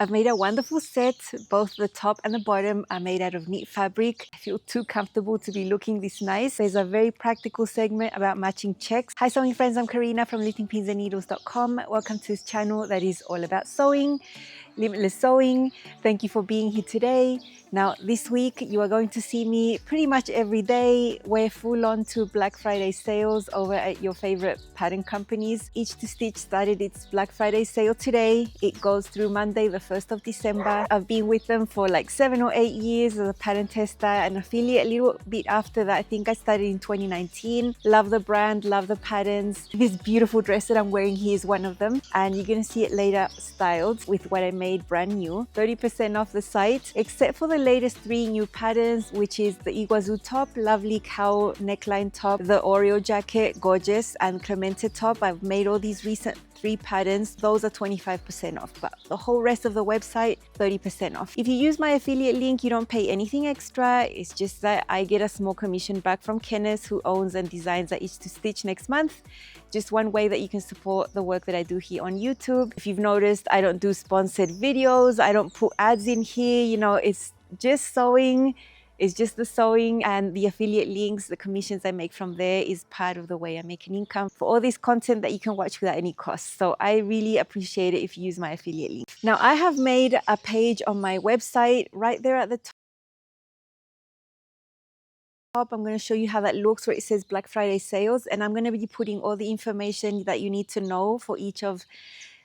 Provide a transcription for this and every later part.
I've made a wonderful set. Both the top and the bottom are made out of knit fabric. I feel too comfortable to be looking this nice. There's a very practical segment about matching checks. Hi sewing friends, I'm Karina from knittingpinsandneedles.com. Welcome to this channel that is all about sewing, limitless sewing. Thank you for being here today. Now this week you are going to see me pretty much every day. We're full on to Black Friday sales over at your favorite pattern companies. Each to Stitch started its Black Friday sale today. It goes through Monday the 1st of December. I've been with them for like 7 or 8 years as a pattern tester and affiliate. A little bit after that, I think I started in 2019. Love the brand, love the patterns. This beautiful dress that I'm wearing here is one of them, and you're gonna see it later styled with what I made brand new. 30% off the site, except for the latest 3 new patterns, which is the Iguazu top, lovely cowl neckline top, the Oreo jacket, gorgeous, and Clemente top. I've made all these recent 3 patterns. Those are 25% off, but the whole rest of the website 30% off. If you use my affiliate link, you don't pay anything extra. It's just that I get a small commission back from Kenneth, who owns and designs at Each to Stitch next month. Just one way that you can support the work that I do here on YouTube. If you've noticed, I don't do sponsored videos. I don't put ads in here. You know, it's just sewing. It's just the sewing, and the affiliate links, the commissions I make from there is part of the way I make an income for all this content that you can watch without any cost. So I really appreciate it if you use my affiliate link. Now I have made a page on my website right there at the top. I'm going to show you how that looks, where it says Black Friday sales, and I'm going to be putting all the information that you need to know for each of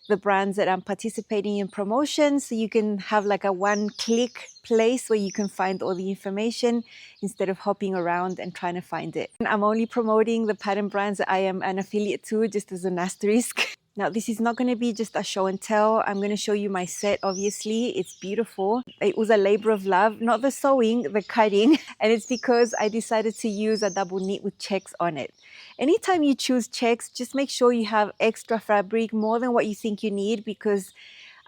the brands that I'm participating in promotion, so you can have like a one-click place where you can find all the information instead of hopping around and trying to find it. And I'm only promoting the pattern brands that I am an affiliate to, just as an asterisk. Now this is not going to be just a show and tell. I'm going to show you my set. Obviously it's beautiful. It was a labor of love, not the sewing, the cutting, and it's because I decided to use a double knit with checks on it. Anytime you choose checks, just make sure you have extra fabric, more than what you think you need, because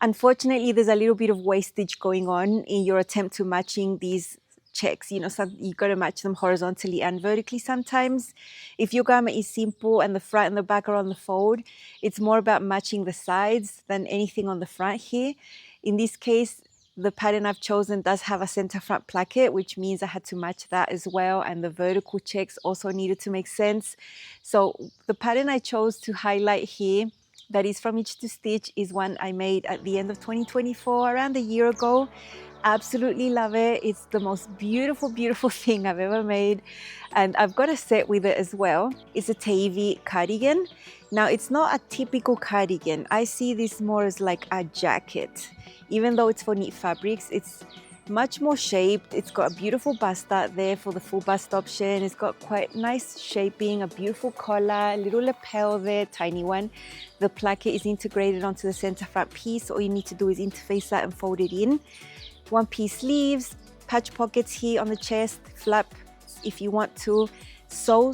unfortunately there's a little bit of wastage going on in your attempt to matching these checks. You know, so you got to match them horizontally and vertically sometimes. If your garment is simple and the front and the back are on the fold, it's more about matching the sides than anything on the front here. In this case, the pattern I've chosen does have a center front placket, which means I had to match that as well, and the vertical checks also needed to make sense. So the pattern I chose to highlight here, that is from Each to Stitch, is one I made at the end of 2024, around a year ago. Absolutely love it. It's the most beautiful thing I've ever made, and I've got a set with it as well. It's a Teifi cardigan. Now it's not a typical cardigan. I see this more as like a jacket. Even though it's for knit fabrics, it's much more shaped. It's got a beautiful bust out there for the full bust option. It's got quite nice shaping, a beautiful collar, a little lapel there, tiny one. The placket is integrated onto the center front piece. All you need to do is interface that and fold it in. One piece sleeves, patch pockets here on the chest, flap if you want to. So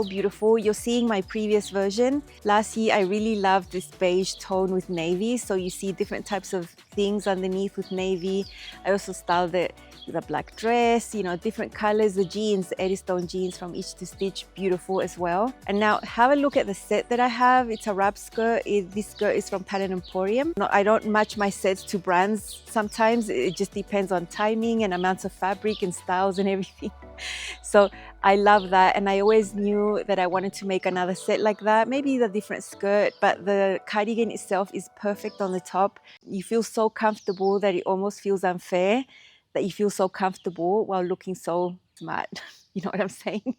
beautiful. You're seeing my previous version. Last year I really loved this beige tone with navy, so you see different types of things underneath with navy. I also styled it with a black dress, you know, different colors. The jeans, the Eddystone jeans from Each to Stitch, beautiful as well. And now have a look at the set that I have. It's a wrap skirt. This skirt is from Pattern Emporium. No, I don't match my sets to brands sometimes. It just depends on timing and amounts of fabric and styles and everything. So I love that, and I always knew that I wanted to make another set like that, maybe the different skirt, but the cardigan itself is perfect on the top. You feel so comfortable that it almost feels unfair that you feel so comfortable while looking so smart. You know what I'm saying?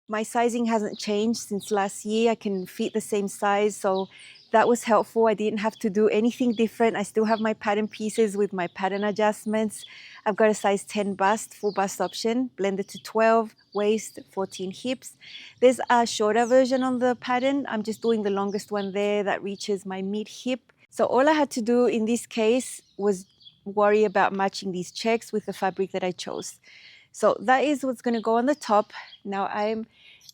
My sizing hasn't changed since last year. I can fit the same size, so that was helpful. I didn't have to do anything different. I still have my pattern pieces with my pattern adjustments. I've got a size 10 bust, full bust option, blended to 12, waist, 14 hips. There's a shorter version on the pattern. I'm just doing the longest one there that reaches my mid hip. So all I had to do in this case was worry about matching these checks with the fabric that I chose. So that is what's going to go on the top. Now I'm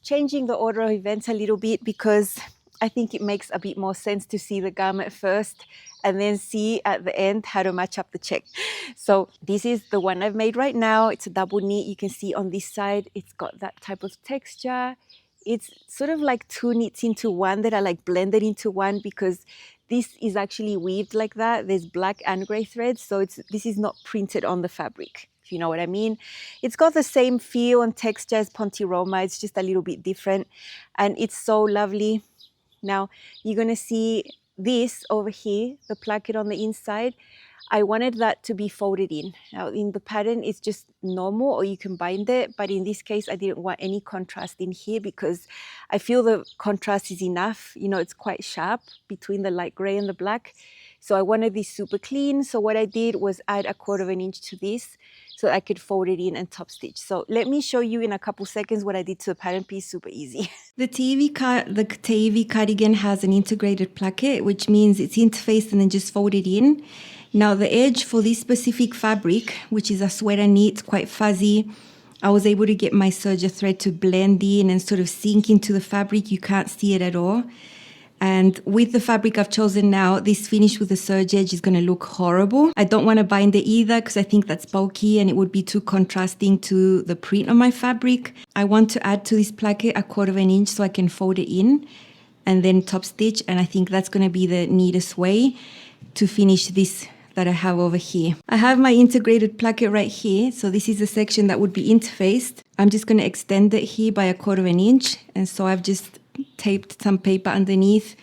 changing the order of events a little bit because I think it makes a bit more sense to see the garment first and then see at the end how to match up the check. So this is the one I've made right now. It's a double knit. You can see on this side, it's got that type of texture. It's sort of like two knits into one that are like blended into one, because this is actually weaved like that. There's black and gray threads, so this is not printed on the fabric, if you know what I mean. It's got the same feel and texture as Ponte Roma. It's just a little bit different, and it's so lovely. Now you're gonna see this over here, the placket on the inside. I wanted that to be folded in. Now in the pattern, it's just normal, or you can bind it. But in this case, I didn't want any contrast in here because I feel the contrast is enough. You know, it's quite sharp between the light gray and the black. So I wanted this super clean. So what I did was add 1/4 inch to this so I could fold it in and top stitch. So let me show you in a couple seconds what I did to the pattern piece. Super easy. The Teifi cardigan has an integrated placket, which means it's interfaced and then just folded in. Now the edge for this specific fabric, which is a sweater knit, quite fuzzy, I was able to get my serger thread to blend in and sort of sink into the fabric. You can't see it at all. And with the fabric I've chosen now, this finish with the serge edge is going to look horrible. I don't want to bind it either because I think that's bulky and it would be too contrasting to the print on my fabric. I want to add to this placket 1/4 inch so I can fold it in and then top stitch. And I think that's going to be the neatest way to finish this that I have over here. I have my integrated placket right here. So this is the section that would be interfaced. I'm just going to extend it here by 1/4 inch. And so I've just taped some paper underneath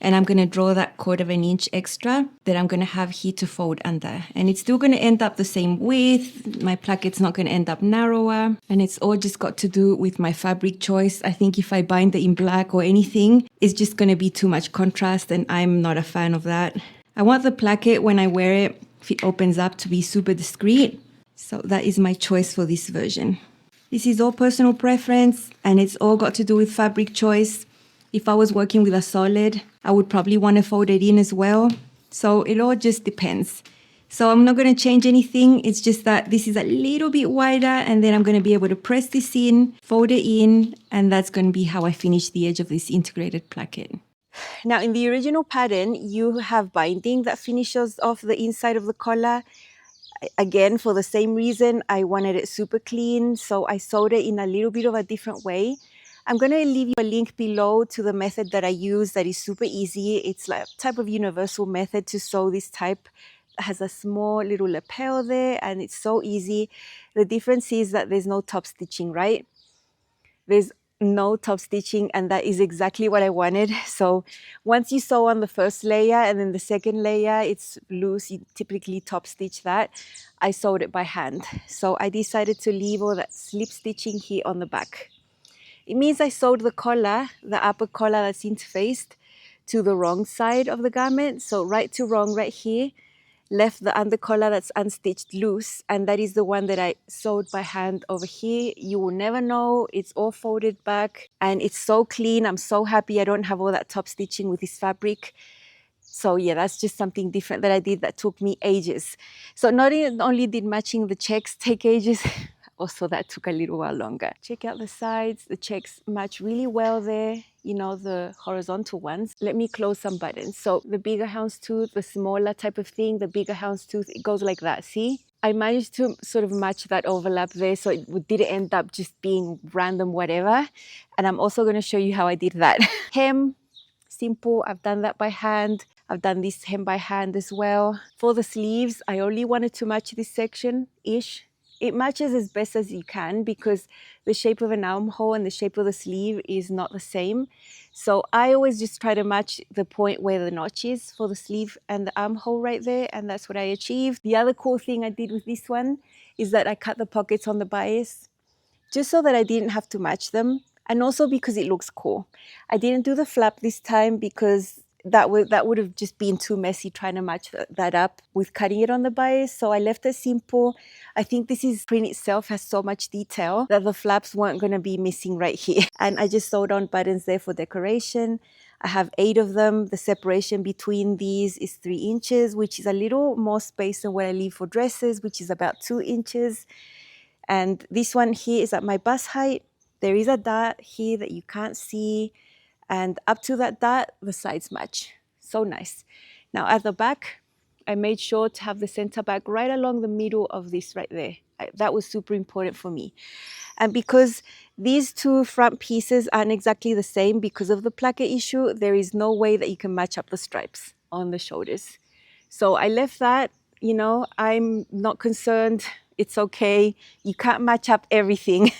and I'm going to draw that 1/4 inch extra that I'm going to have here to fold under. And it's still going to end up the same width. My placket's not going to end up narrower. And it's all just got to do with my fabric choice. I think if I bind it in black or anything, it's just going to be too much contrast and I'm not a fan of that. I want the placket when I wear it, if it opens up, to be super discreet. So that is my choice for this version. This is all personal preference and it's all got to do with fabric choice. If I was working with a solid, I would probably want to fold it in as well. So it all just depends. So I'm not going to change anything. It's just that this is a little bit wider and then I'm going to be able to press this in, fold it in, and that's going to be how I finish the edge of this integrated placket. Now in the original pattern, you have binding that finishes off the inside of the collar. Again, for the same reason, I wanted it super clean, so I sewed it in a little bit of a different way. I'm going to leave you a link below to the method that I use that is super easy. It's like a type of universal method to sew this type. It has a small little lapel there and it's so easy. The difference is that there's no top stitching, right? There's no top stitching and that is exactly what I wanted. So once you sew on the first layer and then the second layer it's loose, you typically top stitch that. I sewed it by hand. So I decided to leave all that slip stitching here on the back. It means I sewed the collar, the upper collar that's interfaced, to the wrong side of the garment. So right to wrong right here. Left the under collar that's unstitched loose, and that is the one that I sewed by hand over here. You will never know. It's all folded back and it's so clean. I'm so happy I don't have all that top stitching with this fabric. So yeah, that's just something different that I did that took me ages. So not only did matching the checks take ages, also that took a little while longer. Check out the sides. The checks match really well there, you know, the horizontal ones. Let me close some buttons. So the bigger houndstooth, the smaller type of thing, the bigger houndstooth, it goes like that, see? I managed to sort of match that overlap there so it didn't end up just being random whatever. And I'm also going to show you how I did that. Hem, simple, I've done that by hand. I've done this hem by hand as well. For the sleeves, I only wanted to match this section-ish. It matches as best as you can because the shape of an armhole and the shape of the sleeve is not the same. So I always just try to match the point where the notch is for the sleeve and the armhole right there, and that's what I achieved. The other cool thing I did with this one is that I cut the pockets on the bias just so that I didn't have to match them, and also because it looks cool. I didn't do the flap this time because that would have just been too messy trying to match that up with cutting it on the bias. So I left it simple. I think this print itself has so much detail that the flaps weren't going to be missing right here. And I just sewed on buttons there for decoration. I have 8 of them. The separation between these is 3 inches, which is a little more space than what I leave for dresses, which is about 2 inches. And this one here is at my bust height. There is a dot here that you can't see. And up to that dot, the sides match. So nice. Now at the back, I made sure to have the center back right along the middle of this right there. That was super important for me. And because these two front pieces aren't exactly the same because of the placket issue, there is no way that you can match up the stripes. on the shoulders. So I left that, you know, I'm not concerned. It's okay. You can't match up everything.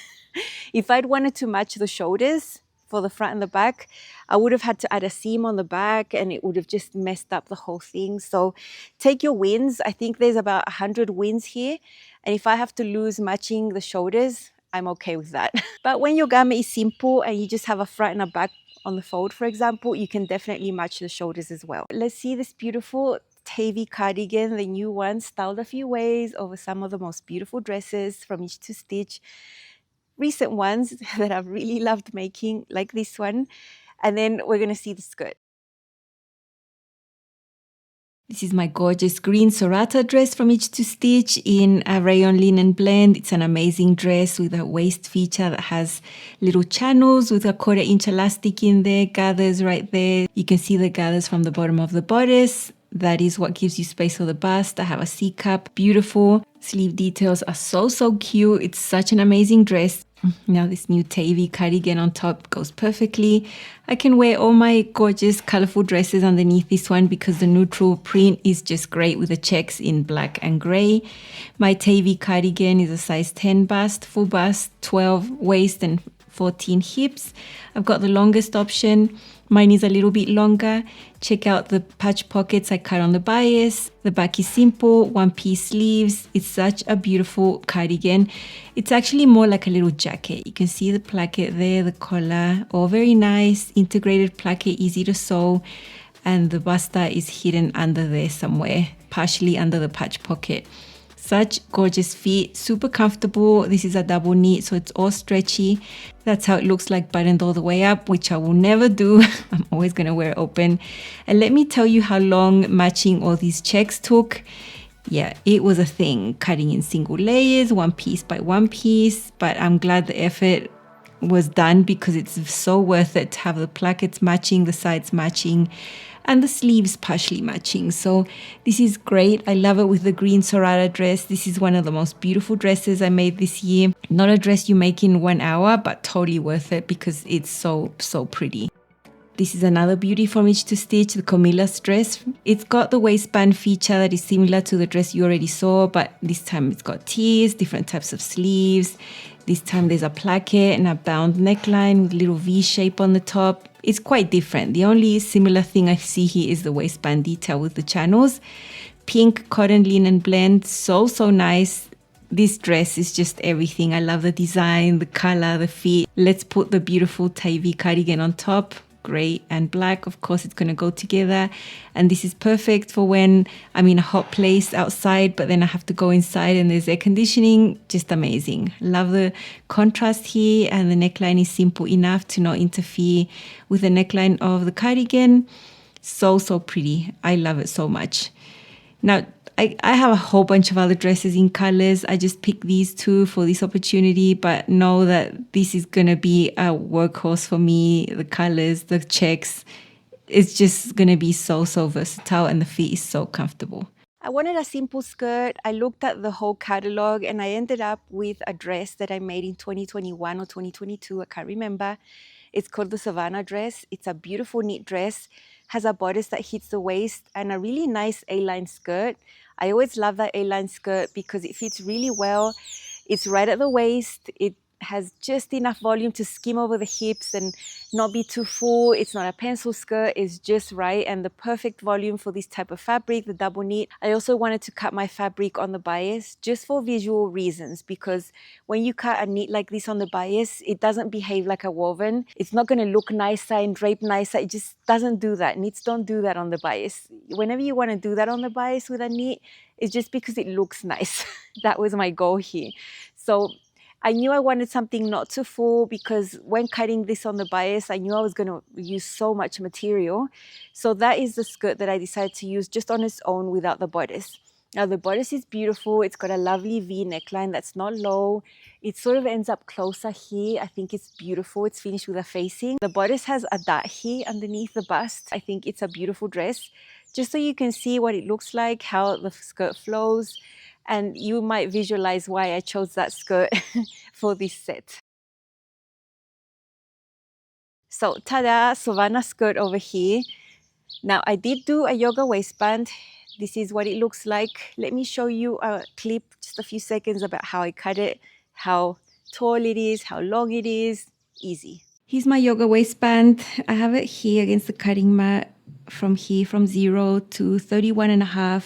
If I'd wanted to match the shoulders for the front and the back, I would have had to add a seam on the back and it would have just messed up the whole thing. So take your wins. I think there's about 100 wins here. And if I have to lose matching the shoulders, I'm okay with that. But when your garment is simple and you just have a front and a back on the fold, for example, you can definitely match the shoulders as well. Let's see this beautiful Teifi cardigan, the new one, styled a few ways over some of the most beautiful dresses from Each to Stitch. Recent ones that I've really loved making, like this one. And then we're going to see the skirt. This is my gorgeous green Sorata dress from Each to Stitch in a rayon linen blend. It's an amazing dress with a waist feature that has little channels with a 1/4 inch elastic in there, gathers right there. You can see the gathers from the bottom of the bodice. That is what gives you space for the bust. I have a C cup, beautiful. Sleeve details are so cute. It's such an amazing dress. Now this new Teifi cardigan on top goes perfectly. I can wear all my gorgeous colorful dresses underneath this one because the neutral print is just great with the checks in black and gray. My Teifi cardigan is a size 10 bust, full bust, 12 waist and 14 hips. I've got the longest option. Mine is a little bit longer. Check out the patch pockets I cut on the bias. The back is simple, one-piece sleeves. It's such a beautiful cardigan. It's actually more like a little jacket. You can see the placket there, the collar, all very nice. Integrated placket, easy to sew. And the busta is hidden under there somewhere, partially under the patch pocket. Such gorgeous feet, super comfortable. This is a double knit, so it's all stretchy. That's how it looks like buttoned all the way up, which I will never do. I'm always going to wear it open. And let me tell you how long matching all these checks took. Yeah, it was a thing, cutting in single layers, one piece by one piece. But I'm glad the effort was done because it's so worth it to have the plackets matching, the sides matching, and the sleeves partially matching. So this is great. I love it with the green Sorata dress. This is one of the most beautiful dresses I made this year. Not a dress you make in 1 hour, but totally worth it because it's so pretty. This is another beauty from Each to Stitch, the Camilla's dress. It's got the waistband feature that is similar to the dress you already saw, but this time it's got tees, different types of sleeves. This time there's a placket and a bound neckline with little V shape on the top. It's quite different. The only similar thing I see here is the waistband detail with the channels. Pink cotton linen blend, so nice. This dress is just everything. I love the design, the color, the fit. Let's put the beautiful Teifi cardigan on top. Gray and black, of course it's going to go together, and this is perfect for when I'm in a hot place outside but then I have to go inside and there's air conditioning. Just amazing. Love the contrast here, and the neckline is simple enough to not interfere with the neckline of the cardigan. So pretty. I love it so much. Now I have a whole bunch of other dresses in colors. I just picked these two for this opportunity, but know that this is going to be a workhorse for me. The colors, the checks, it's just going to be so versatile, and the fit is so comfortable. I wanted a simple skirt. I looked at the whole catalog and I ended up with a dress that I made in 2021 or 2022. I can't remember. It's called the Sovana dress. It's a beautiful knit dress, has a bodice that hits the waist and a really nice A-line skirt. I always love that A-line skirt because it fits really well. It's right at the waist. It has just enough volume to skim over the hips and not be too full. It's not a pencil skirt, it's just right, and the perfect volume for this type of fabric, the double knit. I also wanted to cut my fabric on the bias just for visual reasons, because when you cut a knit like this on the bias, it doesn't behave like a woven. It's not going to look nicer and drape nicer. It just doesn't do that. Knits don't do that on the bias. Whenever you want to do that on the bias with a knit, it's just because it looks nice. That was my goal here. So I knew I wanted something not too full because when cutting this on the bias, I knew I was going to use so much material. So that is the skirt that I decided to use just on its own without the bodice. Now the bodice is beautiful. It's got a lovely V neckline that's not low. It sort of ends up closer here. I think it's beautiful. It's finished with a facing. The bodice has a dot here underneath the bust. I think it's a beautiful dress. Just so you can see what it looks like, how the skirt flows. And you might visualize why I chose that skirt for this set. So, tada, Sovana skirt over here. Now I did do a yoga waistband. This is what it looks like. Let me show you a clip, just a few seconds, about how I cut it, how tall it is, how long it is. Easy. Here's my yoga waistband. I have it here against the cutting mat from here, from 0 to 31.5.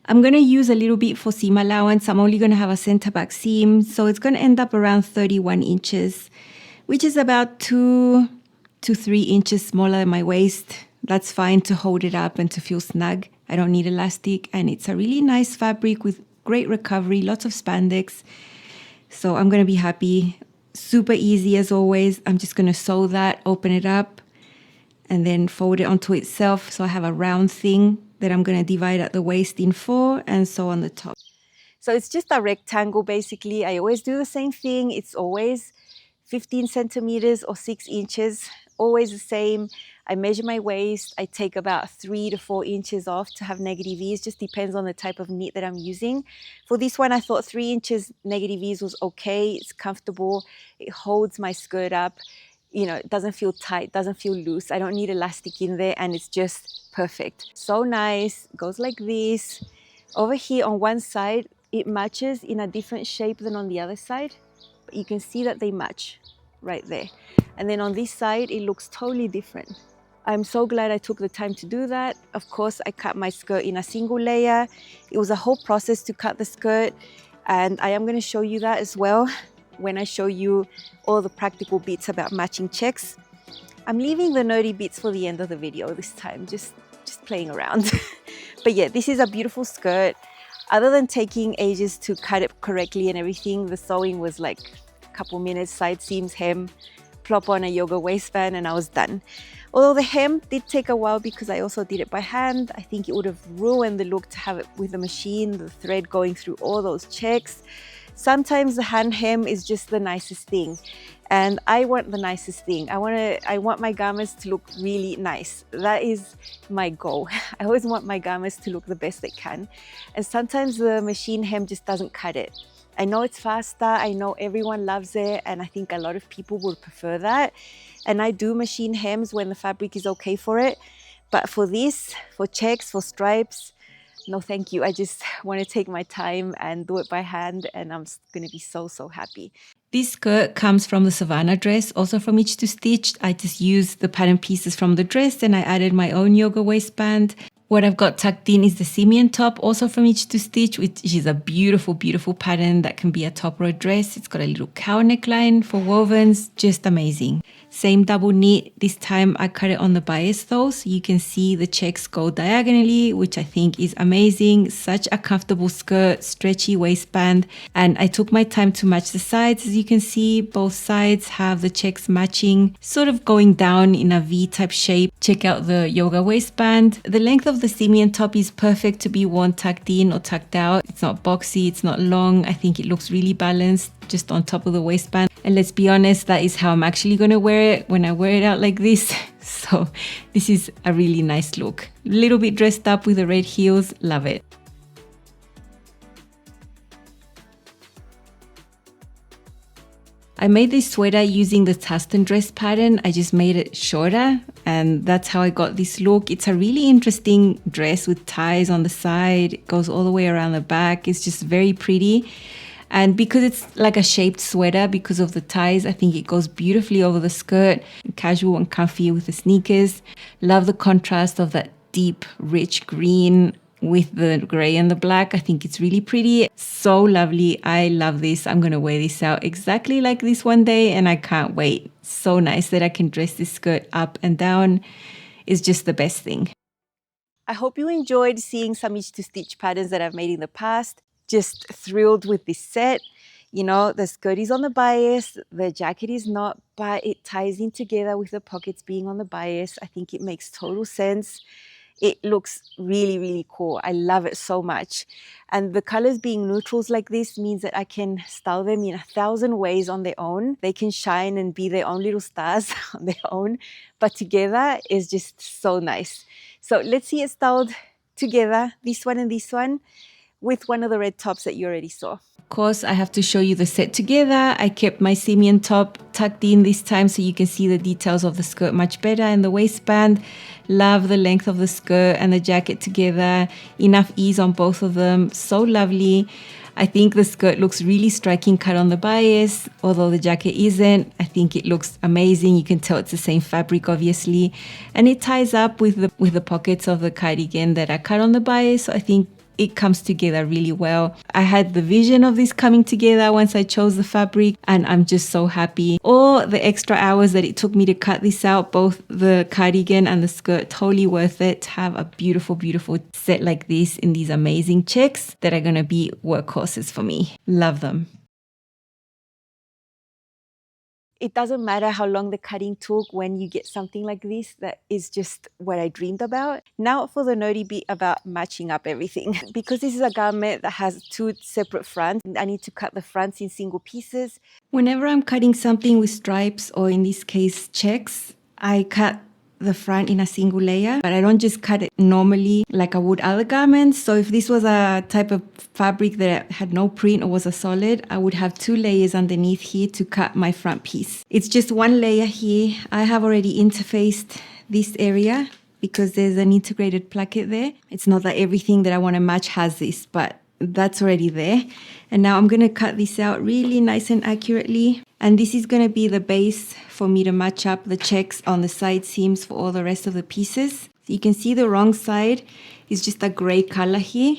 I'm going to use a little bit for seam allowance. I'm only going to have a center back seam. So it's going to end up around 31 inches, which is about 2 to 3 inches smaller than my waist. That's fine to hold it up and to feel snug. I don't need elastic, and it's a really nice fabric with great recovery, lots of spandex. So I'm going to be happy. Super easy as always. I'm just going to sew that, open it up, and then fold it onto itself. So I have a round thing that I'm going to divide at the waist in 4 and sew on the top. So it's just a rectangle basically. I always do the same thing. It's always 15 centimeters or 6 inches, always the same. I measure my waist. I take about 3 to 4 inches off to have negative ease. Just depends on the type of knit that I'm using. For this one, I thought 3 inches negative ease was okay. It's comfortable. It holds my skirt up. You know, it doesn't feel tight, doesn't feel loose. I don't need elastic in there, and it's just perfect. So nice. Goes like this. Over here on one side, it matches in a different shape than on the other side. But you can see that they match right there. And then on this side, it looks totally different. I'm so glad I took the time to do that. Of course, I cut my skirt in a single layer. It was a whole process to cut the skirt, and I am going to show you that as well when I show you all the practical bits about matching checks. I'm leaving the nerdy bits for the end of the video this time, just playing around. But yeah, this is a beautiful skirt. Other than taking ages to cut it correctly and everything, the sewing was like a couple minutes, side seams, hem, plop on a yoga waistband, and I was done. Although the hem did take a while because I also did it by hand. I think it would have ruined the look to have it with the machine, the thread going through all those checks. Sometimes the hand hem is just the nicest thing, and I want the nicest thing. I want my garments to look really nice. That is my goal. I always want my garments to look the best they can, and sometimes the machine hem just doesn't cut it. I know it's faster, I know everyone loves it, and I think a lot of people would prefer that. And I do machine hems when the fabric is okay for it. But for this, for checks, for stripes, no thank you. I just want to take my time and do it by hand, and I'm going to be so happy. This skirt comes from the Sovana dress, also from Itch to Stitch. I just used the pattern pieces from the dress and I added my own yoga waistband. What I've got tucked in is the Simeon top, also from Itch to Stitch, which is a beautiful, beautiful pattern that can be a top or a dress. It's got a little cow neckline for wovens, just amazing. Same double knit. This time I cut it on the bias though, so you can see the checks go diagonally, which I think is amazing. Such a comfortable skirt, stretchy waistband. And I took my time to match the sides. As you can see, both sides have the checks matching, sort of going down in a V-type shape. Check out the yoga waistband. The length of the Simeon top is perfect to be worn tucked in or tucked out. It's not boxy, it's not long. I think it looks really balanced just on top of the waistband. And let's be honest, that is how I'm actually going to wear it when I wear it out like this. So this is a really nice look. A little bit dressed up with the red heels. Love it. I made this sweater using the Tustin dress pattern. I just made it shorter, and that's how I got this look. It's a really interesting dress with ties on the side. It goes all the way around the back. It's just very pretty. And because it's like a shaped sweater, because of the ties, I think it goes beautifully over the skirt. Casual and comfy with the sneakers. Love the contrast of that deep, rich green with the gray and the black. I think it's really pretty. So lovely. I love this. I'm going to wear this out exactly like this one day, and I can't wait. So nice that I can dress this skirt up and down. It's just the best thing. I hope you enjoyed seeing some Itch to Stitch patterns that I've made in the past. Just thrilled with this set. You know, the skirt is on the bias, the jacket is not, but it ties in together with the pockets being on the bias. I think it makes total sense. It looks really, really cool. I love it so much. And the colors being neutrals like this means that I can style them in 1,000 ways on their own. They can shine and be their own little stars on their own, but together is just so nice. So let's see it styled together, this one and this one. with one of the red tops that you already saw. Of course, I have to show you the set together. I kept my Simeon top tucked in this time so you can see the details of the skirt much better, and the waistband. Love the length of the skirt and the jacket together. Enough ease on both of them. So lovely. I think the skirt looks really striking cut on the bias, although the jacket isn't. I think it looks amazing. You can tell it's the same fabric, obviously. And it ties up with the pockets of the cardigan that are cut on the bias. So I think it comes together really well. I had the vision of this coming together once I chose the fabric, and I'm just so happy. All the extra hours that it took me to cut this out, both the cardigan and the skirt, totally worth it to have a beautiful, beautiful set like this in these amazing checks that are gonna be workhorses for me. Love them. It doesn't matter how long the cutting took when you get something like this that is just what I dreamed about. Now for the nerdy bit about matching up everything. Because this is a garment that has two separate fronts, I need to cut the fronts in single pieces. Whenever I'm cutting something with stripes, or in this case checks, I cut the front in a single layer, but I don't just cut it normally like I would other garments. So if this was a type of fabric that had no print or was a solid, I would have two layers underneath here to cut my front piece. It's just one layer here. I have already interfaced this area because there's an integrated placket there. It's not that everything that I want to match has this, but that's already there. And now I'm going to cut this out really nice and accurately. And this is going to be the base for me to match up the checks on the side seams for all the rest of the pieces. So you can see the wrong side is just a gray color here.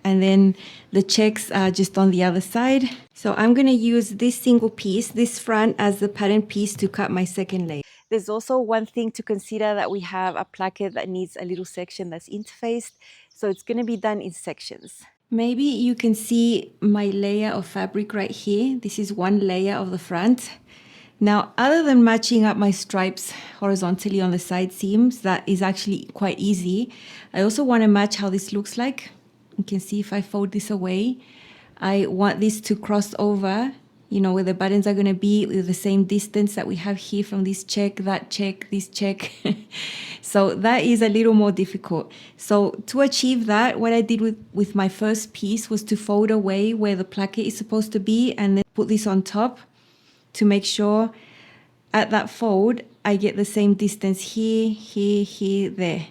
And then the checks are just on the other side. So I'm going to use this single piece, this front, as the pattern piece to cut my second layer. There's also one thing to consider, that we have a placket that needs a little section that's interfaced. So it's going to be done in sections. Maybe you can see my layer of fabric right here. This is one layer of the front. Now, other than matching up my stripes horizontally on the side seams, that is actually quite easy. I also want to match how this looks like. You can see if I fold this away, I want this to cross over, you know, where the buttons are going to be with the same distance that we have here from this check, that check, this check. So that is a little more difficult. So to achieve that, what I did with my first piece was to fold away where the placket is supposed to be and then put this on top to make sure at that fold, I get the same distance here, here, here, there.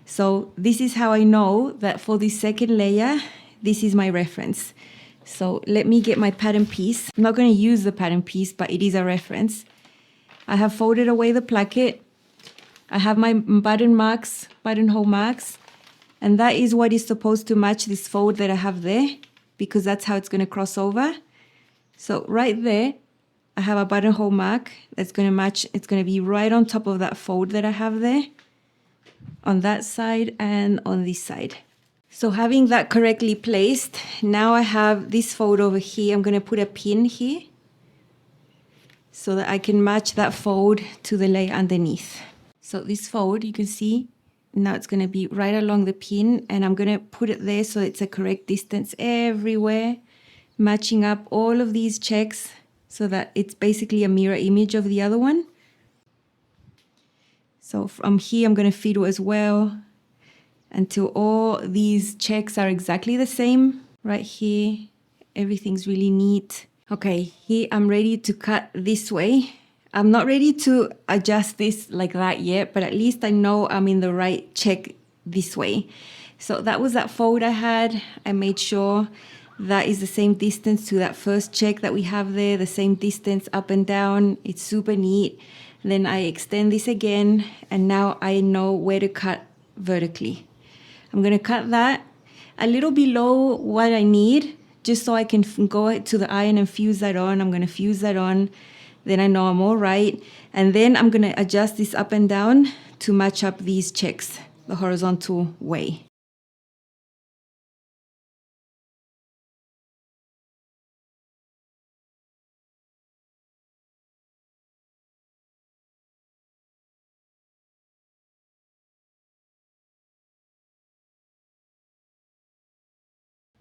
So this is how I know that for this second layer, this is my reference. So let me get my pattern piece. I'm not going to use the pattern piece, but it is a reference. I have folded away the placket. I have my buttonhole marks, and that is what is supposed to match this fold that I have there, because that's how it's going to cross over. So right there, I have a buttonhole mark that's going to match. It's going to be right on top of that fold that I have there, on that side and on this side. So having that correctly placed, now I have this fold over here. I'm going to put a pin here so that I can match that fold to the layer underneath. So this fold, you can see, now it's going to be right along the pin, and I'm going to put it there so it's a correct distance everywhere, matching up all of these checks so that it's basically a mirror image of the other one. So from here, I'm going to fiddle as well until all these checks are exactly the same. Right here, everything's really neat. Okay, here I'm ready to cut this way. I'm not ready to adjust this like that yet, but at least I know I'm in the right check this way. So that was that fold I had. I made sure that is the same distance to that first check that we have there, the same distance up and down. It's super neat. Then I extend this again, and now I know where to cut vertically. I'm going to cut that a little below what I need, just so I can go to the iron and fuse that on. I'm going to fuse that on. Then I know I'm all right. And then I'm going to adjust this up and down to match up these checks the horizontal way.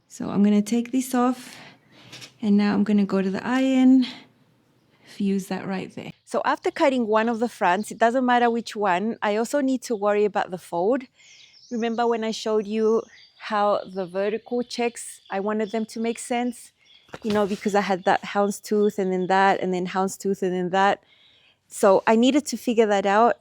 So I'm going to take this off, and now I'm going to go to the iron, fuse that right there. So after cutting one of the fronts, it doesn't matter which one, I also need to worry about the fold. Remember when I showed you how the vertical checks, I wanted them to make sense, you know, because I had that houndstooth and then that and then houndstooth and then that. So I needed to figure that out.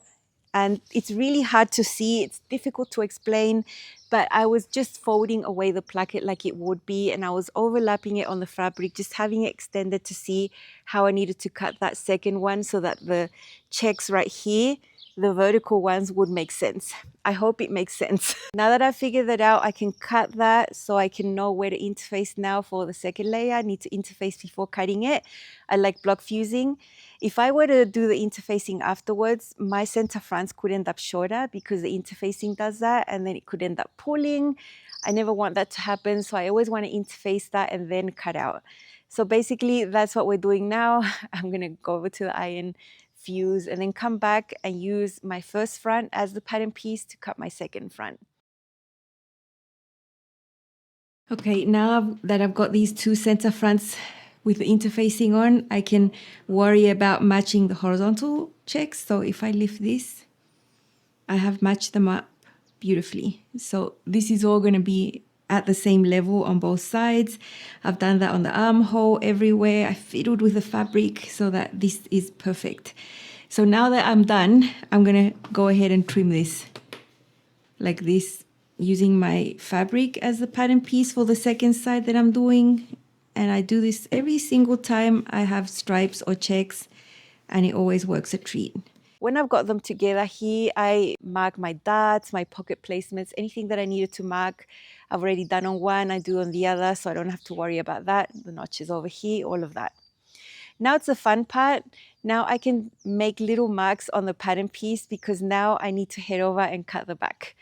And it's really hard to see, it's difficult to explain, but I was just folding away the placket like it would be, and I was overlapping it on the fabric, just having it extended to see how I needed to cut that second one so that the checks right here, the vertical ones, would make sense. I hope it makes sense. Now that I've figured that out, I can cut that so I can know where to interface now for the second layer. I need to interface before cutting it. I like block fusing. If I were to do the interfacing afterwards, my center fronts could end up shorter because the interfacing does that, and then it could end up pulling. I never want that to happen, so I always want to interface that and then cut out. So basically, that's what we're doing now. I'm going to go over to the iron, fuse, and then come back and use my first front as the pattern piece to cut my second front. Okay, now that I've got these two center fronts with the interfacing on, I can worry about matching the horizontal checks. So if I lift this, I have matched them up beautifully. So this is all going to be at the same level on both sides. I've done that on the armhole everywhere. I fiddled with the fabric so that this is perfect. So now that I'm done, I'm going to go ahead and trim this like this, using my fabric as the pattern piece for the second side that I'm doing. And I do this every single time I have stripes or checks, and it always works a treat. When I've got them together here, I mark my darts, my pocket placements, anything that I needed to mark. I've already done on one, I do on the other, so I don't have to worry about that. The notches over here, all of that. Now it's the fun part. Now I can make little marks on the pattern piece because now I need to head over and cut the back.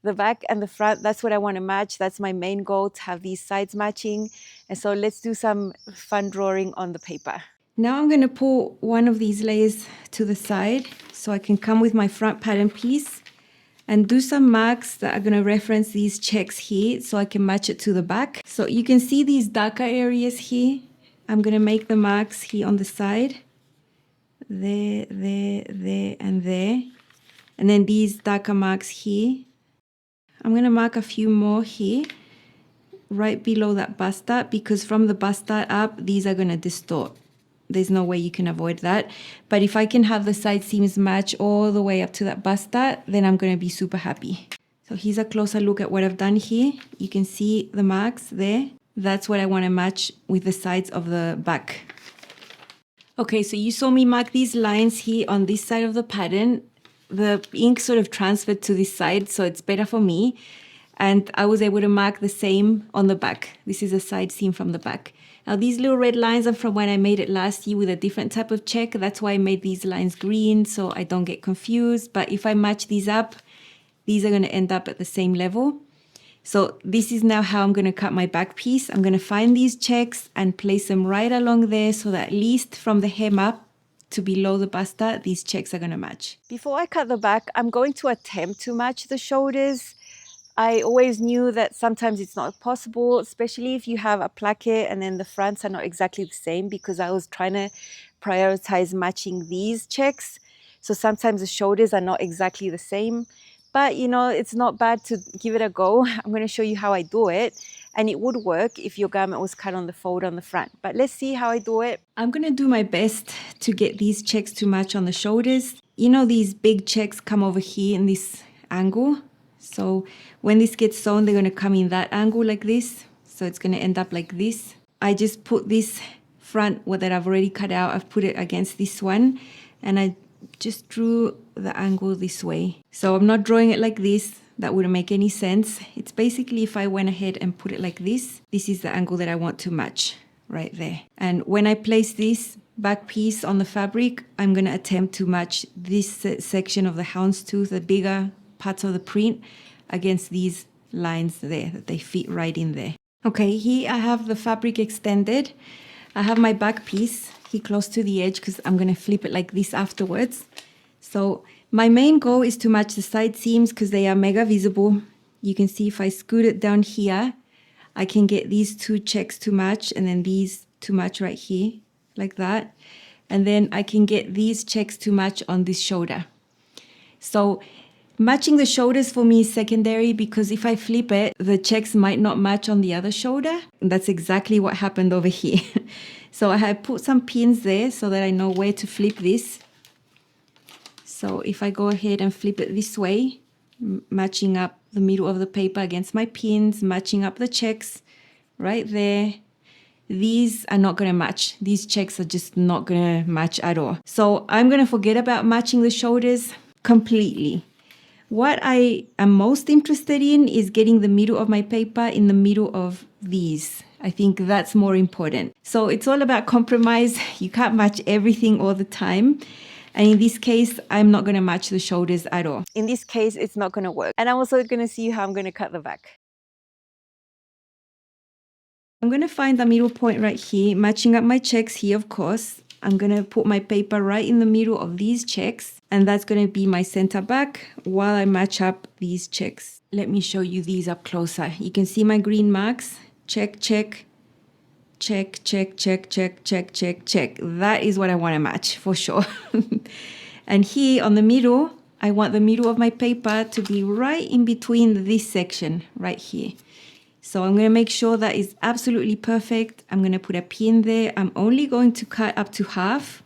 The back and the front, that's what I want to match. That's my main goal, to have these sides matching. And so let's do some fun drawing on the paper. Now I'm going to pull one of these layers to the side so I can come with my front pattern piece and do some marks that are going to reference these checks here so I can match it to the back. So you can see these darker areas here. I'm going to make the marks here on the side. There, and there. And then these darker marks here. I'm going to mark a few more here, right below that bust dart, because from the bust dart up, these are going to distort. There's no way you can avoid that. But if I can have the side seams match all the way up to that bust dart, then I'm going to be super happy. So here's a closer look at what I've done here. You can see the marks there. That's what I want to match with the sides of the back. Okay, so you saw me mark these lines here on this side of the pattern. The ink sort of transferred to this side, so it's better for me. And I was able to mark the same on the back. This is a side seam from the back. Now these little red lines are from when I made it last year with a different type of check. That's why I made these lines green, so I don't get confused. But if I match these up, these are going to end up at the same level. So this is now how I'm going to cut my back piece. I'm going to find these checks and place them right along there so that at least from the hem up to below the bust dart, these checks are going to match. Before I cut the back, I'm going to attempt to match the shoulders. I always knew that sometimes it's not possible, especially if you have a placket and then the fronts are not exactly the same, because I was trying to prioritize matching these checks. So sometimes the shoulders are not exactly the same. But, you know, it's not bad to give it a go. I'm going to show you how I do it. And it would work if your garment was cut on the fold on the front. But let's see how I do it. I'm going to do my best to get these checks to match on the shoulders. You know, these big checks come over here in this angle. So when this gets sewn, they're going to come in that angle like this. So it's going to end up like this. I just put this front that I've already cut out. I've put it against this one. And I just drew the angle this way. So I'm not drawing it like this. That wouldn't make any sense. It's basically if I went ahead and put it like this, this is the angle that I want to match right there. And when I place this back piece on the fabric, I'm going to attempt to match this section of the houndstooth, the bigger parts of the print, against these lines there, that they fit right in there. Okay, here I have the fabric extended. I have my back piece here close to the edge because I'm going to flip it like this afterwards. So my main goal is to match the side seams because they are mega visible. You can see if I scoot it down here, I can get these two checks to match and then these to match right here, like that. And then I can get these checks to match on this shoulder. So Matching the shoulders for me is secondary because if I flip it, the checks might not match on the other shoulder. And that's exactly what happened over here. So I have put some pins there so that I know where to flip this. So if I go ahead and flip it this way, matching up the middle of the paper against my pins, matching up the checks right there. These are not going to match. These checks are just not going to match at all. So I'm going to forget about matching the shoulders completely. What I am most interested in is getting the middle of my paper in the middle of these. I think that's more important. So it's all about compromise. You can't match everything all the time. And in this case, I'm not going to match the shoulders at all. In this case, it's not going to work. And I'm also going to see how I'm going to cut the back. I'm going to find the middle point right here, matching up my checks here, of course. I'm going to put my paper right in the middle of these checks, and that's going to be my center back while I match up these checks. Let me show you these up closer. You can see my green marks. Check, check, check, check, check, check, check, check, check. That is what I want to match for sure. And here on the middle, I want the middle of my paper to be right in between this section right here. So I'm going to make sure that is absolutely perfect. I'm going to put a pin there. I'm only going to cut up to half,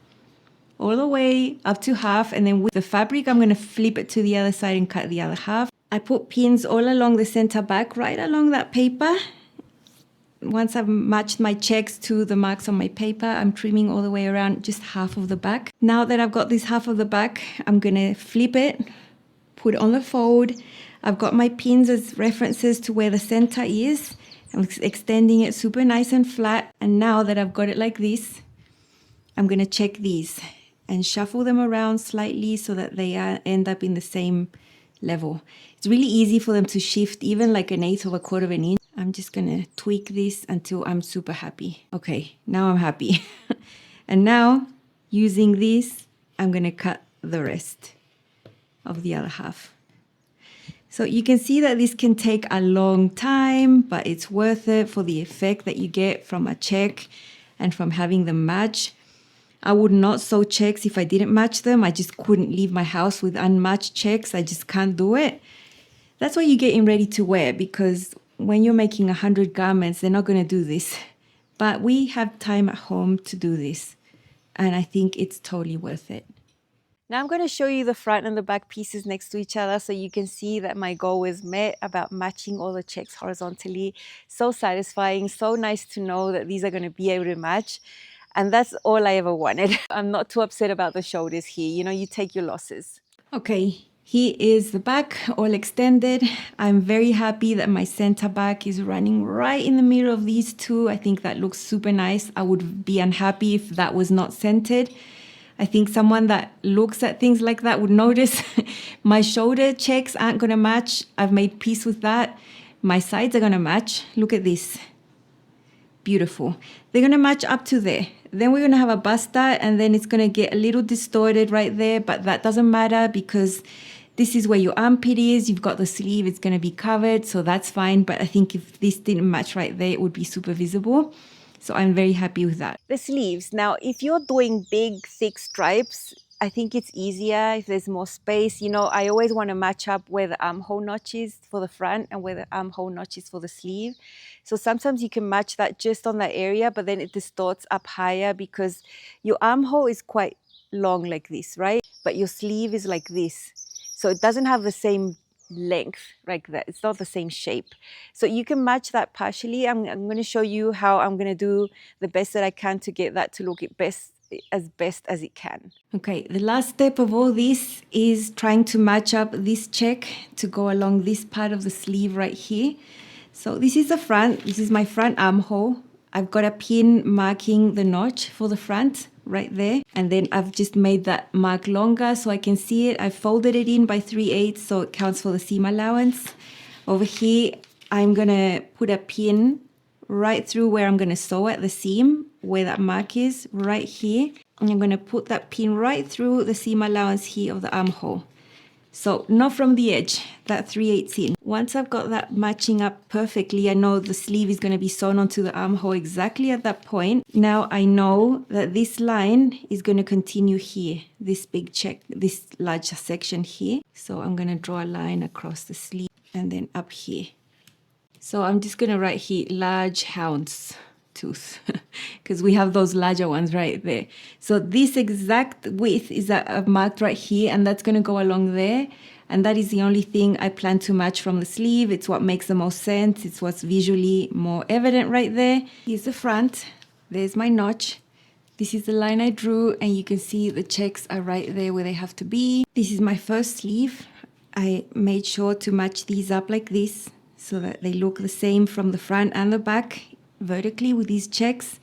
all the way up to half. And then with the fabric, I'm going to flip it to the other side and cut the other half. I put pins all along the center back, right along that paper. Once I've matched my checks to the marks on my paper, I'm trimming all the way around just half of the back. Now that I've got this half of the back, I'm going to flip it, put it on the fold. I've got my pins as references to where the center is. I'm extending it super nice and flat. And now that I've got it like this, I'm going to check these and shuffle them around slightly so that they end up in the same level. It's really easy for them to shift even like 1/8 of a quarter of an inch. I'm just going to tweak this until I'm super happy. Okay, now I'm happy. And now using this, I'm going to cut the rest of the other half. So you can see that this can take a long time, but it's worth it for the effect that you get from a check and from having them match. I would not sew checks if I didn't match them. I just couldn't leave my house with unmatched checks. I just can't do it. That's why you get in ready to wear, because when you're making 100 garments, they're not going to do this. But we have time at home to do this. And I think it's totally worth it. Now I'm going to show you the front and the back pieces next to each other so you can see that my goal was met about matching all the checks horizontally. So satisfying, so nice to know that these are going to be able to match. And that's all I ever wanted. I'm not too upset about the shoulders here. You know, you take your losses. Okay, here is the back all extended. I'm very happy that my center back is running right in the middle of these two. I think that looks super nice. I would be unhappy if that was not centered. I think someone that looks at things like that would notice my shoulder checks aren't going to match. I've made peace with that. My sides are going to match. Look at this. Beautiful. They're going to match up to there. Then we're going to have a bust dart, and then it's going to get a little distorted right there, but that doesn't matter because this is where your armpit is. You've got the sleeve. It's going to be covered, so that's fine. But I think if this didn't match right there, it would be super visible. So I'm very happy with that. The sleeves. Now, if you're doing big, thick stripes, I think it's easier if there's more space. You know, I always want to match up where the armhole notch is for the front and where the armhole notch is for the sleeve. So sometimes you can match that just on that area, but then it distorts up higher because your armhole is quite long like this, right? But your sleeve is like this. So it doesn't have the same length like that. It's not the same shape. So you can match that partially. I'm going to show you how I'm going to do the best that I can to get that to look best as it can. Okay, the last step of all this is trying to match up this check to go along this part of the sleeve right here. So this is the front. This is my front armhole. I've got a pin marking the notch for the front right there. And then I've just made that mark longer so I can see it. I folded it in by 3/8 so it counts for the seam allowance. Over here, I'm going to put a pin right through where I'm going to sew at the seam, where that mark is, right here. And I'm going to put that pin right through the seam allowance here of the armhole. So not from the edge, that 3/8 in. Once I've got that matching up perfectly, I know the sleeve is going to be sewn onto the armhole exactly at that point. Now I know that this line is going to continue here, this big check, this large section here. So I'm going to draw a line across the sleeve and then up here. So I'm just going to write here, large hound's tooth, because we have those larger ones right there. So this exact width is marked right here, and that's going to go along there. And that is the only thing I plan to match from the sleeve. It's what makes the most sense. It's what's visually more evident right there. Here's the front. There's my notch. This is the line I drew, and you can see the checks are right there where they have to be. This is my first sleeve. I made sure to match these up like this so that they look the same from the front and the back vertically with these checks,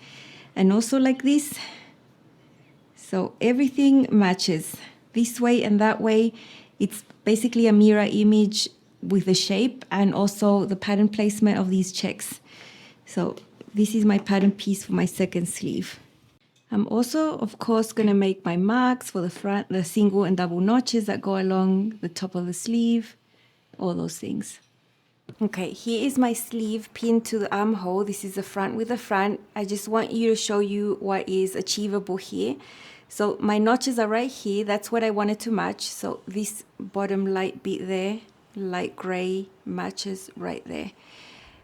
and also like this. So everything matches this way and that way. It's basically a mirror image with the shape and also the pattern placement of these checks. So this is my pattern piece for my second sleeve. I'm also, of course, going to make my marks for the front, the single and double notches that go along the top of the sleeve, all those things. Okay, here is my sleeve pinned to the armhole. This is the front with the front. I just want you to show you what is achievable here. So my notches are right here. That's what I wanted to match. So this bottom light bit there, light gray, matches right there.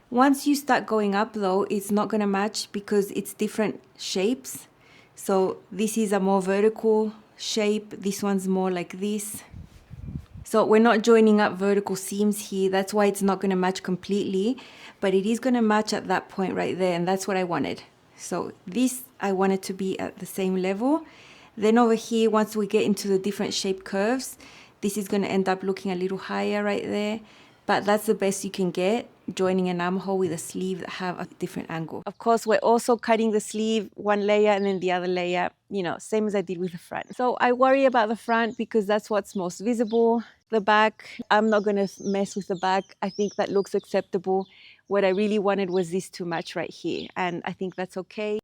Once you start going up though, it's not going to match because it's different shapes. So this is a more vertical shape. This one's more like this. So we're not joining up vertical seams here. That's why it's not going to match completely, but it is going to match at that point right there. And that's what I wanted. So this, I want it to be at the same level. Then over here, once we get into the different shape curves, this is going to end up looking a little higher right there. But that's the best you can get, joining an armhole with a sleeve that have a different angle. Of course, we're also cutting the sleeve one layer and then the other layer, you know, same as I did with the front. So I worry about the front because that's what's most visible. The back, I'm not going to mess with the back. I think that looks acceptable. What I really wanted was this to match right here, and I think that's okay.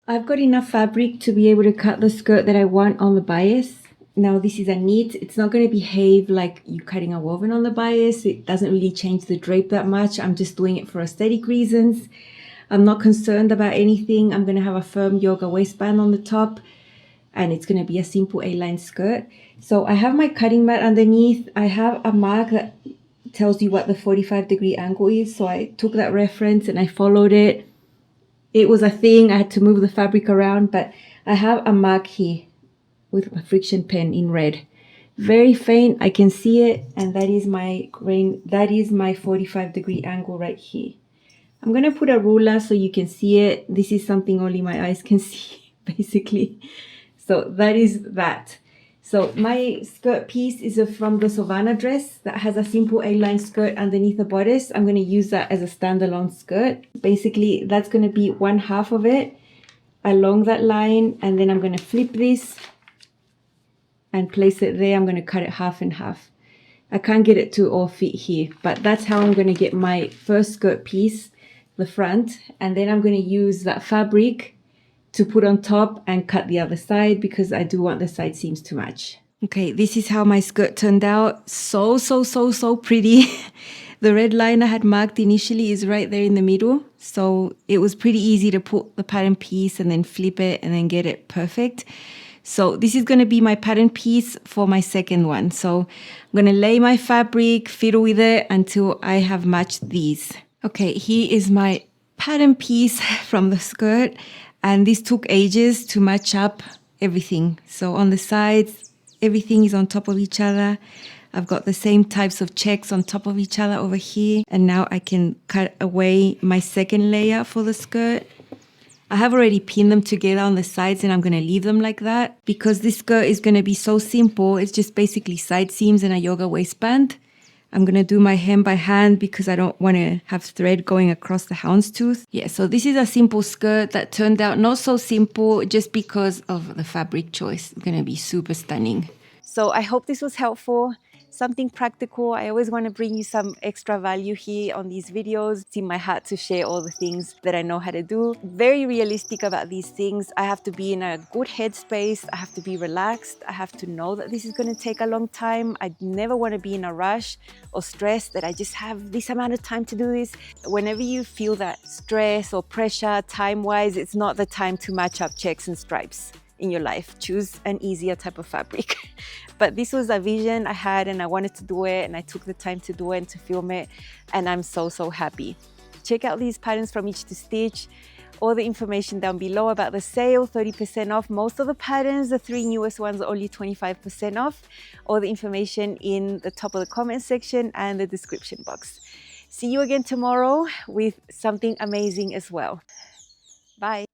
I've got enough fabric to be able to cut the skirt that I want on the bias. Now this is a knit. It's not going to behave like you cutting a woven on the bias. It doesn't really change the drape that much. I'm just doing it for aesthetic reasons. I'm not concerned about anything. I'm going to have a firm yoga waistband on the top, and it's going to be a simple A-line skirt. So I have my cutting mat underneath. I have a mark that tells you what the 45-degree angle is. So I took that reference and I followed it. It was a thing. I had to move the fabric around, but I have a mark here with a friction pen in red. Very faint, I can see it, and that is my grain. That is my 45-degree angle right here. I'm going to put a ruler so you can see it. This is something only my eyes can see, basically. So that is that. So my skirt piece is from the Sovana dress that has a simple A-line skirt underneath the bodice. I'm going to use that as a standalone skirt. Basically, that's going to be one half of it along that line, and then I'm going to flip this and place it there. I'm going to cut it half and half. I can't get it to all fit here, but that's how I'm going to get my first skirt piece, the front, and then I'm going to use that fabric to put on top and cut the other side because I do want the side seams to match. Okay, this is how my skirt turned out. So pretty. The red line I had marked initially is right there in the middle. So it was pretty easy to put the pattern piece and then flip it and then get it perfect. So this is going to be my pattern piece for my second one. So I'm going to lay my fabric, fiddle with it until I have matched these. Okay, here is my pattern piece from the skirt. And this took ages to match up everything. So on the sides, everything is on top of each other. I've got the same types of checks on top of each other over here. And now I can cut away my second layer for the skirt. I have already pinned them together on the sides, and I'm going to leave them like that. Because this skirt is going to be so simple, it's just basically side seams and a yoga waistband. I'm going to do my hem by hand because I don't want to have thread going across the houndstooth. Yeah, so this is a simple skirt that turned out not so simple just because of the fabric choice. It's going to be super stunning. So I hope this was helpful. something practical. I always want to bring you some extra value here on these videos. It's in my heart to share all the things that I know how to do. Very realistic about these things. I have to be in a good headspace. I have to be relaxed. I have to know that this is going to take a long time. I never want to be in a rush or stress that I just have this amount of time to do this. Whenever you feel that stress or pressure time-wise, it's not the time to match up checks and stripes in your life. Choose an easier type of fabric. But this was a vision I had and I wanted to do it, and I took the time to do it and to film it, and I'm so happy. Check out these patterns from Itch to Stitch. All the information down below about the sale, 30% off. Most of the patterns, the 3 newest ones, are only 25% off. All the information in the top of the comment section and the description box. See you again tomorrow with something amazing as well. Bye.